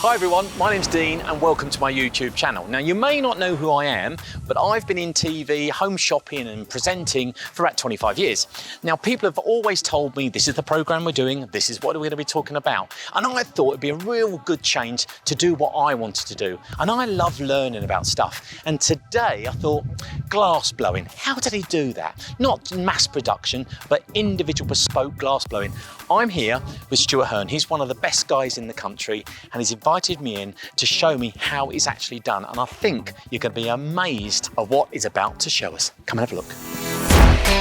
Hi everyone, my name's Dean and welcome to my YouTube channel. Now you may not know who I am, but I've been in TV, home shopping and presenting for about 25 years. Now people have always told me this is the programme we're doing, this is what we're going to be talking about. And I thought it'd be a real good change to do what I wanted to do. And I love learning about stuff. And today I thought, glass blowing, how did he do that? Not mass production, but individual bespoke glass blowing. I'm here with Stuart Hearn. He's one of the best guys in the country and he's invited me in to show me how it's actually done. And I think you're going to be amazed at what he's about to show us. Come and have a look.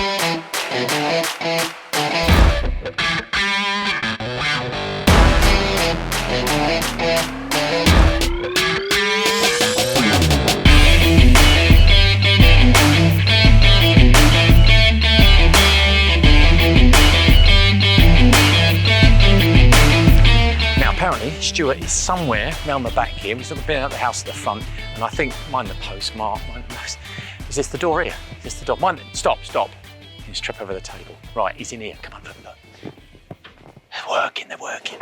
Apparently, Stuart is somewhere round the back here. He's been out the house at the front, and I think, mind the post, Mark, mind the post. Is this the door here? Is this the door? Mind, stop. He's trip over the table. Right, he's in here. Come on, look. They're working.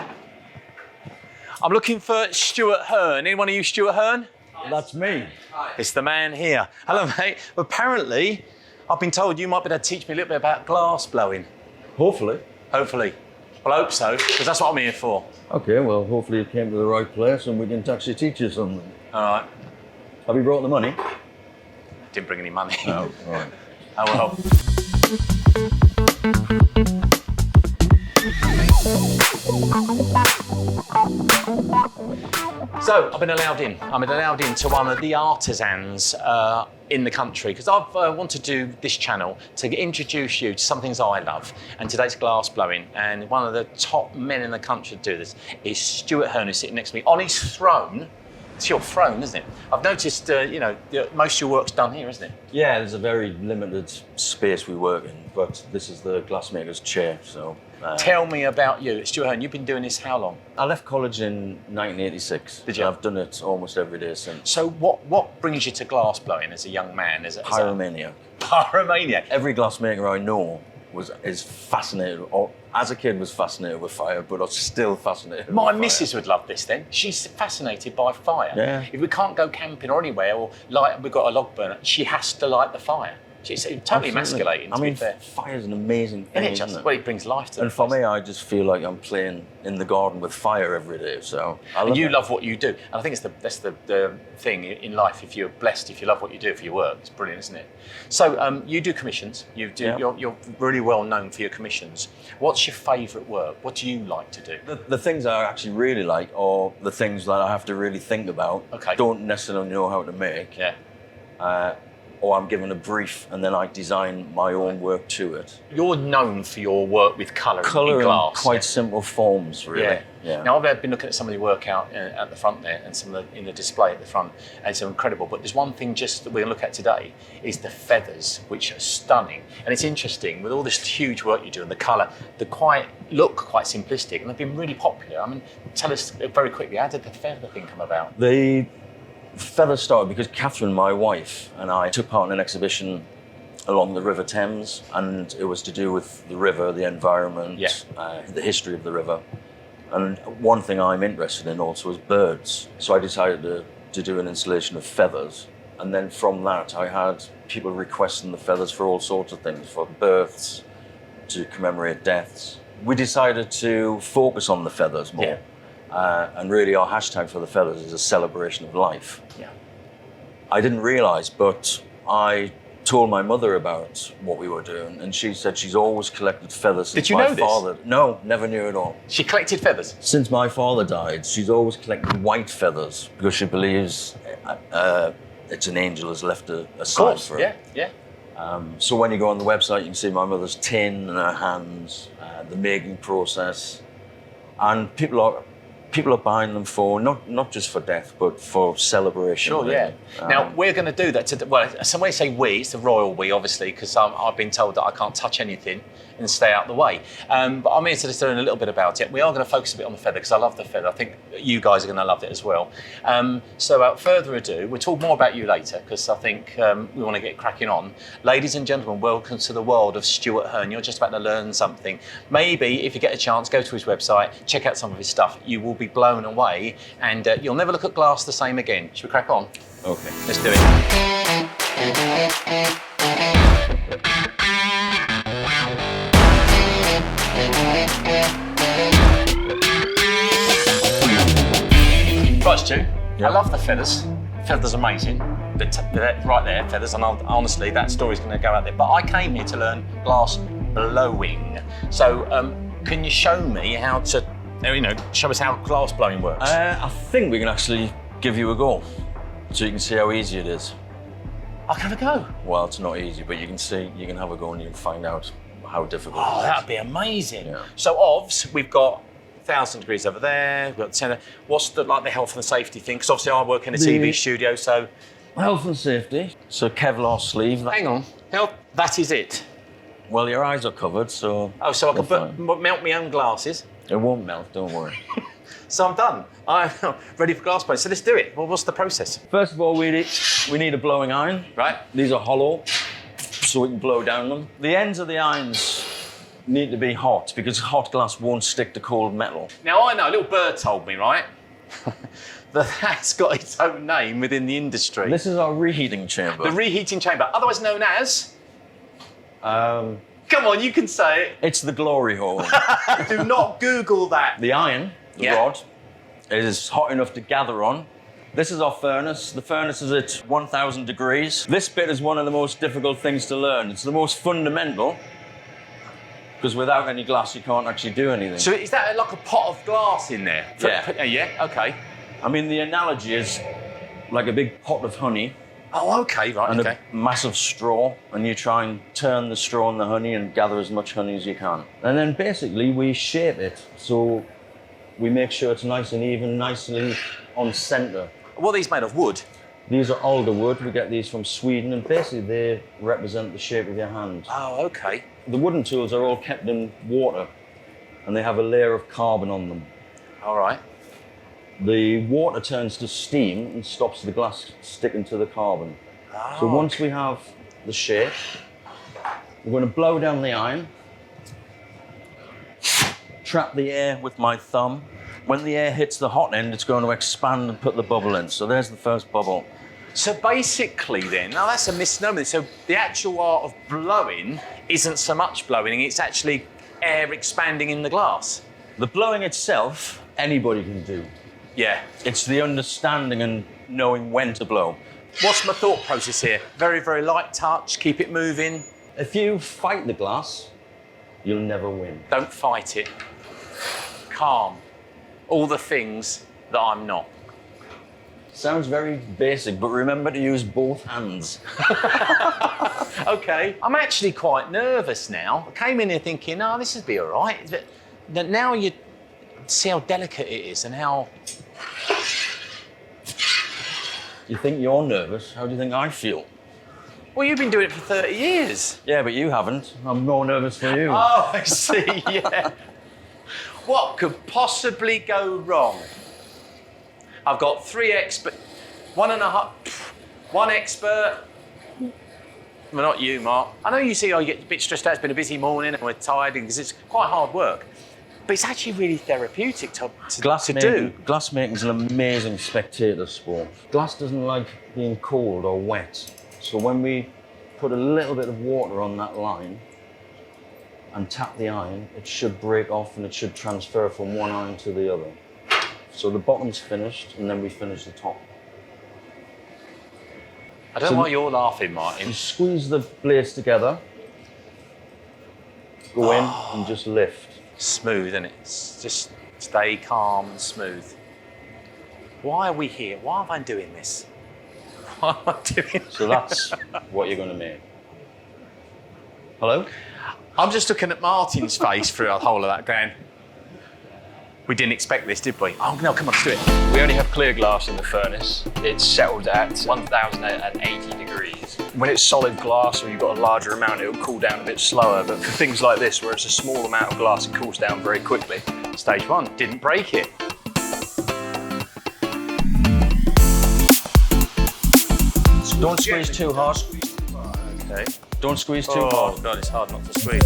I'm looking for Stuart Hearn. Anyone of you Stuart Hearn? That's me. It's the man here. Hello, mate. Apparently, I've been told you might be able to teach me a little bit about glass blowing. Hopefully. Well, I hope so, because that's what I'm here for. Okay, well, hopefully you came to the right place and we can actually teach you something. All right. Have you brought the money? Didn't bring any money. No, all right. Oh, well. So, I've been allowed in. I'm allowed into one of the artisans in the country because I've wanted to do this channel to introduce you to some things I love. And today's glass blowing. And one of the top men in the country to do this is Stuart Hearn, who's sitting next to me on his throne. It's your throne, isn't it? I've noticed, most of your work's done here, isn't it? Yeah, there's a very limited space we work in, but this is the glassmaker's chair, so... Tell me about you. Stuart Hearn, you've been doing this how long? I left college in 1986. Did you? I've done it almost every day since. So what brings you to glass blowing as a young man? Pyromaniac. Pyromaniac? Every glassmaker I know is fascinated, or as a kid was fascinated with fire, but I'm still fascinated with fire. My missus would love this then. She's fascinated by fire. Yeah. If we can't go camping or anywhere, or we've got a log burner, she has to light the fire. She's totally emasculating, to be fair. Fire's an amazing thing, isn't it? Well, it brings life to the And for place. me, I just feel like I'm playing in the garden with fire every day, so I love And you it. love what you do. And I think that's the thing in life. If you're blessed, if you love what you do for your work, it's brilliant, isn't it? So you do commissions. Yeah. You're really well known for your commissions. What's your favourite work? What do you like to do? The things I actually really like are the things that I have to really think about, Okay. don't necessarily know how to make, Yeah. or I'm given a brief and then I design my own work to it. You're known for your work with colour Colour in in glass. quite simple forms, really. Yeah. Now I've been looking at some of the work out at the front there, and some in the display at the front, and it's incredible. But there's one thing just that we're going to look at today is the feathers, which are stunning. And it's interesting with all this huge work you do and the colour. They look quite simplistic, and they've been really popular. I mean, tell us very quickly, how did the feather thing come about? The feather started because Catherine, my wife, and I took part in an exhibition along the River Thames, and it was to do with the river, the environment, the history of the river. And one thing I'm interested in also is birds. So I decided to do an installation of feathers. And then from that, I had people requesting the feathers for all sorts of things, for births, to commemorate deaths. We decided to focus on the feathers more. Yeah. And really our hashtag for the feathers is a celebration of life. Yeah. I didn't realise, but I told my mother about what we were doing, and she said she's always collected feathers since Did you my know this? father. No, never knew at all. She collected feathers. Since my father died, she's always collected white feathers because she believes it's an angel has left a sign for her. Yeah. So when you go on the website, you can see my mother's tin and her hands, the making process, and people are people are buying them for not just for death, but for celebration. Sure, yeah. Now, we're going to do that. Well, somebody say we, it's the royal we, obviously, because I've been told that I can't touch anything and stay out the way. But I'm here to just learn a little bit about it. We are going to focus a bit on the feather, because I love the feather. I think you guys are going to love it as well. So without further ado, we'll talk more about you later, because I think we want to get cracking on. Ladies and gentlemen, welcome to the world of Stuart Hearn. You're just about to learn something. Maybe, if you get a chance, go to his website, check out some of his stuff. You will be blown away, and you'll never look at glass the same again. Should we crack on? Okay. Let's do it. Right, Stu. Yep. I love the feathers. Feathers amazing. They're right there, feathers, and honestly, that story's going to go out there. But I came here to learn glass blowing. So, can you show me how to, show us how glass blowing works? I think we can actually give you a go, so you can see how easy it is. I can have a go. Well, it's not easy, but you can have a go and you can find out how difficult it is. That'd be amazing. Yeah. So, OVS, we've got 1,000 degrees over there. We've got 10. What's the health and safety thing? Because obviously I work in a TV studio, so. Health and safety. So Kevlar sleeve. Hang on. That is it. Well, your eyes are covered, so. Oh, so I can melt my own glasses. It won't melt, don't worry. So I'm done. I'm ready for glass blowing. So let's do it. Well, what's the process? First of all, we need a blowing iron. Right. These are hollow, so we can blow down them. The ends of the irons need to be hot, because hot glass won't stick to cold metal. Now, I know, a little bird told me, right? That's got its own name within the industry. This is our reheating chamber. The reheating chamber, otherwise known as? Come on, you can say it. It's the glory hole. Do not Google that. The iron, the rod, is hot enough to gather on. This is our furnace. The furnace is at 1,000 degrees. This bit is one of the most difficult things to learn. It's the most fundamental, because without any glass, you can't actually do anything. So is that like a pot of glass in there? Yeah. Yeah, okay. I mean, the analogy is like a big pot of honey. Oh, okay, right, And okay. a massive straw, and you try and turn the straw in the honey and gather as much honey as you can. And then basically we shape it, so we make sure it's nice and even, nicely on centre. What are these made of? Wood? These are alder wood. We get these from Sweden, and basically they represent the shape of your hand. Oh, okay. The wooden tools are all kept in water, and they have a layer of carbon on them. All right. The water turns to steam and stops the glass sticking to the carbon. Oh, So once we have the shape, we're going to blow down the iron, trap the air with my thumb. When the air hits the hot end, it's going to expand and put the bubble in. So there's the first bubble. So basically then, now that's a misnomer. So the actual art of blowing isn't so much blowing, it's actually air expanding in the glass. The blowing itself, anybody can do. Yeah. It's the understanding and knowing when to blow. What's my thought process here? Very, very light touch, keep it moving. If you fight the glass, you'll never win. Don't fight it. Calm. All the things that I'm not. Sounds very basic, but remember to use both hands. Okay. I'm actually quite nervous now. I came in here thinking, oh, this would be all right. But now you see how delicate it is and how... You think you're nervous? How do you think I feel? Well, you've been doing it for 30 years. Yeah, but you haven't. I'm more nervous for you. Oh, I see, yeah. What could possibly go wrong? I've got 3 experts, 1 expert. Well, not you, Mark. I know you see you get a bit stressed out. It's been a busy morning and we're tired because it's quite hard work. But it's actually really therapeutic to do. Glass making is an amazing spectator sport. Glass doesn't like being cold or wet. So when we put a little bit of water on that line and tap the iron, it should break off and it should transfer from one iron to the other. So the bottom's finished and then we finish the top. I don't know why you're laughing, Martin. You squeeze the blades together, go in and just lift. Smooth, isn't it? It's just stay calm and smooth. Why are we here? Why am I doing this? Why am I doing this? So that's what you're going to make. Hello? I'm just looking at Martin's face through the whole of that going, We didn't expect this, did we? Oh no, come on, let's do it. We only have clear glass in the furnace. It's settled at 1,080 degrees. When it's solid glass or you've got a larger amount, it'll cool down a bit slower. But for things like this, where it's a small amount of glass, it cools down very quickly. Stage 1, didn't break it. Don't squeeze too hard. Okay. Don't squeeze too Oh hard. God, it's hard not to squeeze.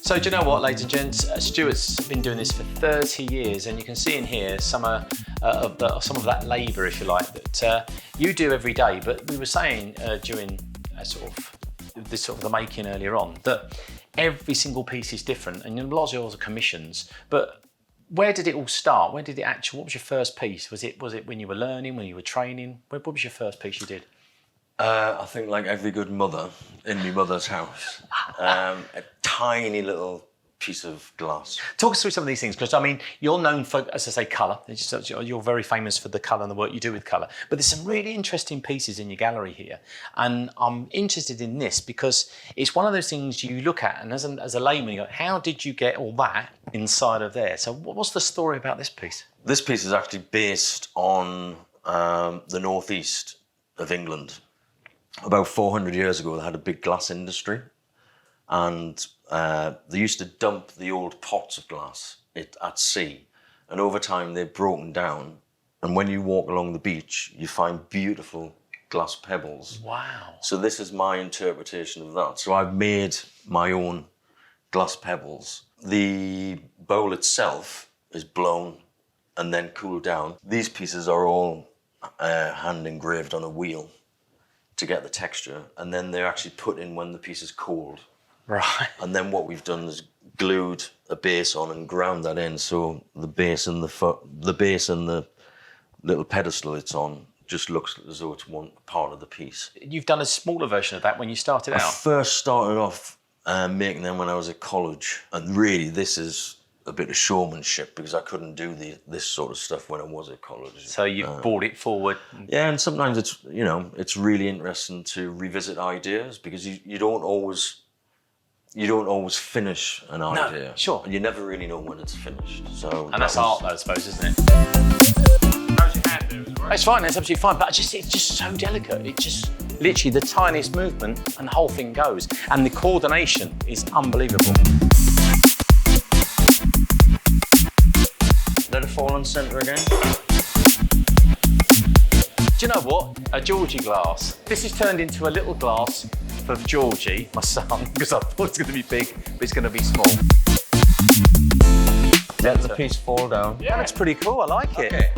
So do you know what, ladies and gents? Stuart's been doing this for 30 years, and you can see in here some of that labour, if you like, that you do every day. But we were saying during the making earlier on that every single piece is different, and a lot of yours are commissions. But where did it all start? What was your first piece? Was it when you were learning, when you were training? What was your first piece you did? I think like every good mother in my mother's house, a tiny little piece of glass. Talk us through some of these things, because I mean, you're known for, as I say, colour. You're very famous for the colour and the work you do with colour. But there's some really interesting pieces in your gallery here, and I'm interested in this because it's one of those things you look at, and as a layman, you go, "How did you get all that inside of there?" So, what's the story about this piece? This piece is actually based on the northeast of England. About 400 years ago, they had a big glass industry, and they used to dump the old pots of glass at sea, and over time they've broken down, and when you walk along the beach you find beautiful glass pebbles. Wow. So this is my interpretation of that. So I've made my own glass pebbles. The bowl itself is blown and then cooled down. These pieces are all hand engraved on a wheel to get the texture, and then they're actually put in when the piece is cold. Right. And then what we've done is glued a base on and ground that in, so the base and the little pedestal it's on just looks as though it's one part of the piece. You've done a smaller version of that when you started I out. first started off making them when I was at college, and really this is a bit of showmanship because I couldn't do this sort of stuff when I was at college. So you brought it forward. Yeah, and sometimes it's really interesting to revisit ideas because you don't always finish an idea. No, sure. And you never really know when it's finished. So And that's art, though, I suppose, isn't it? How's your hand doing? Right? It's fine, it's absolutely fine, but it's just so delicate. It just, literally, the tiniest movement and the whole thing goes. And the coordination is unbelievable. Let it fall on centre again. Do you know what? A Georgie glass. This is turned into a little glass for Georgie, my son, because I thought it's going to be big, but it's going to be small. Let the piece fall down. Yeah, that's pretty cool. I like it. Okay.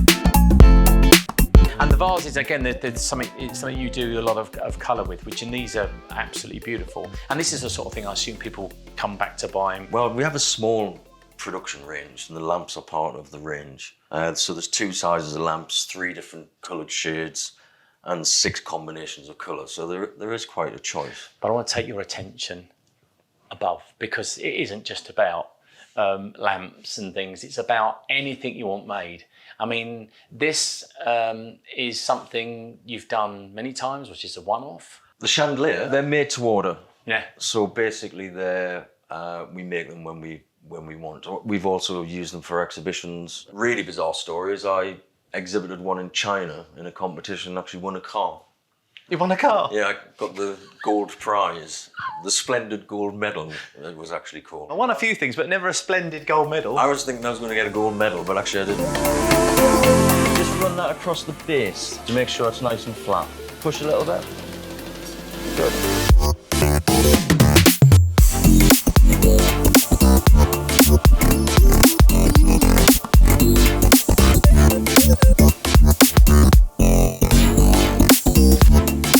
And the vases, again, there's something you do a lot of colour with, which in these are absolutely beautiful. And this is the sort of thing I assume people come back to buy. Well, we have a small production range, and the lamps are part of the range. So there's 2 sizes of lamps, 3 different coloured shades, and 6 combinations of colour. So there is quite a choice. But I want to take your attention above, because it isn't just about lamps and things. It's about anything you want made. I mean, this is something you've done many times, which is a one-off. The chandelier, they're made to order. Yeah. So basically, we make them when we want. We've also used them for exhibitions. Really bizarre stories. I exhibited one in China in a competition and actually won a car. You won a car? Yeah, I got the gold prize. The Splendid Gold Medal, it was actually called. I won a few things, but never a splendid gold medal. I was thinking I was going to get a gold medal, but actually I didn't. Just run that across the base to make sure it's nice and flat. Push a little bit. Good.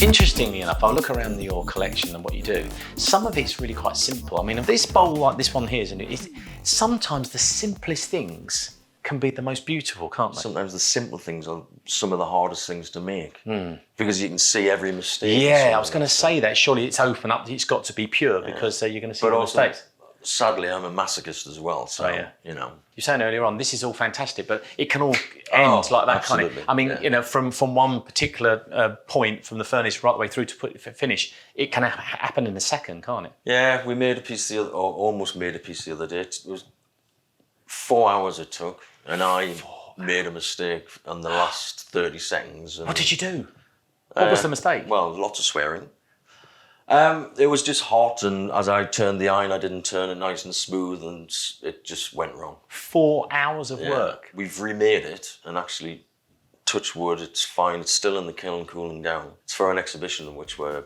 Interestingly enough, I look around your collection and what you do, some of it's really quite simple. I mean, this bowl like this one here, isn't it? Sometimes the simplest things can be the most beautiful, can't they? Sometimes the simple things are some of the hardest things to make because you can see every mistake. Yeah, I was going to say that. Surely it's open up, it's got to be pure because you're going to see the mistakes. Sadly, I'm a masochist as well, so, you know. You were saying earlier on, this is all fantastic, but it can all end like that absolutely. kind of... I mean, you know, from one particular point, from the furnace right the way through to finish, it can happen in a second, can't it? Yeah, we made a piece or almost made a piece the other day. It was 4 hours it took, and I made a mistake on the last 30 seconds. And, What did you do? What was the mistake? Well, lots of swearing. It was just hot, and as I turned the iron, I didn't turn it nice and smooth, and it just went wrong. 4 hours of Yeah. work. We've remade it, and actually, touch wood, it's fine. It's still in the kiln cooling down. It's for an exhibition which we're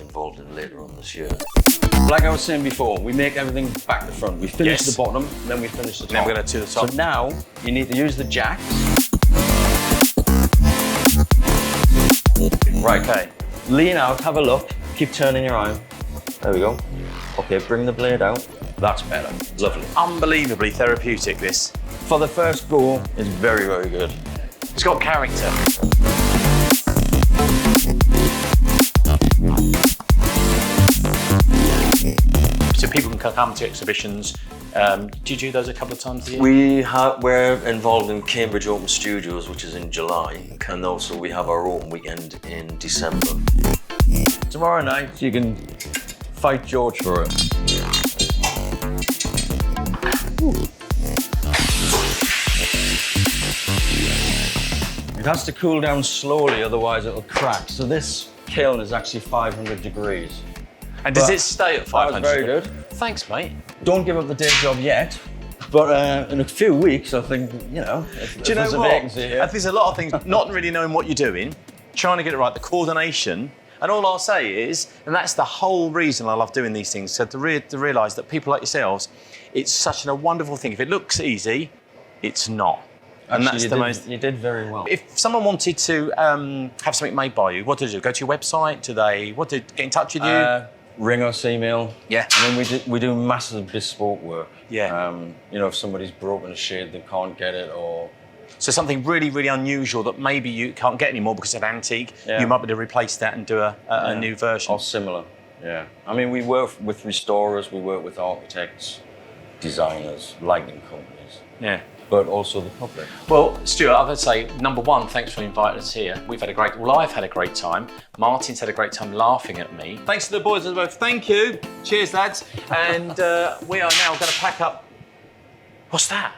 involved in later on this year. Like I was saying before, we make everything back to front. We finish Yes. the bottom, then we finish the top. Then we're gonna do the top. So now, you need to use the jacks. Right, Okay. lean out, have a look, keep turning your iron. There we go. Okay, bring the blade out. That's better. Lovely. Unbelievably therapeutic, this. For the first go, it's very, very good. It's got character. So people can come to exhibitions. Do you do those a couple of times a year? We're involved in Cambridge Open Studios, which is in July, and also we have our open weekend in December. Tomorrow night, you can fight George for it. It has to cool down slowly, otherwise it'll crack. So this kiln is actually 500 degrees. And does But it stay at 500? That was very good. Thanks, mate. Don't give up the day job yet, but in a few weeks, I think, you know, if Do you know there's a what? vacancy here. I think there's a lot of things, not really knowing what you're doing, trying to get it right, the coordination. And all I'll say is, and that's the whole reason I love doing these things, so to realise that people like yourselves, it's such a wonderful thing. If it looks easy, it's not. And Actually, that's the most... You did very well. If someone wanted to have something made by you, what do they do? Go to your website? Get in touch with you? Ring us, email. Yeah. And then we do massive bespoke work. Yeah. You know, if somebody's broken a shade, they can't get it, or So something really, really unusual that maybe you can't get anymore because it's an antique, Yeah. you might be able to replace that and do a new version. or similar. Yeah. I mean, we work with restorers, we work with architects, designers, lighting companies, Yeah. but also the public. Well, Stuart, I would say, number one, thanks for inviting us here. I've had a great time. Martin's had a great time laughing at me. Thanks to the boys as well. Thank you. Cheers, lads. And we are now going to pack up. What's that?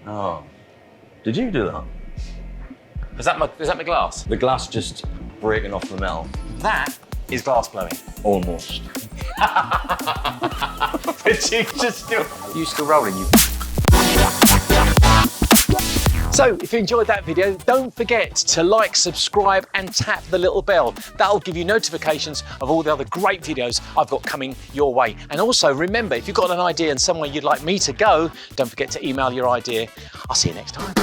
Oh. Did you do that? Is that my glass? The glass just breaking off the metal. That is glass blowing. Almost. But you still rolling, you. So, if you enjoyed that video, don't forget to like, subscribe, and tap the little bell. That'll give you notifications of all the other great videos I've got coming your way. And also, remember, if you've got an idea and somewhere you'd like me to go, don't forget to email your idea. I'll see you next time.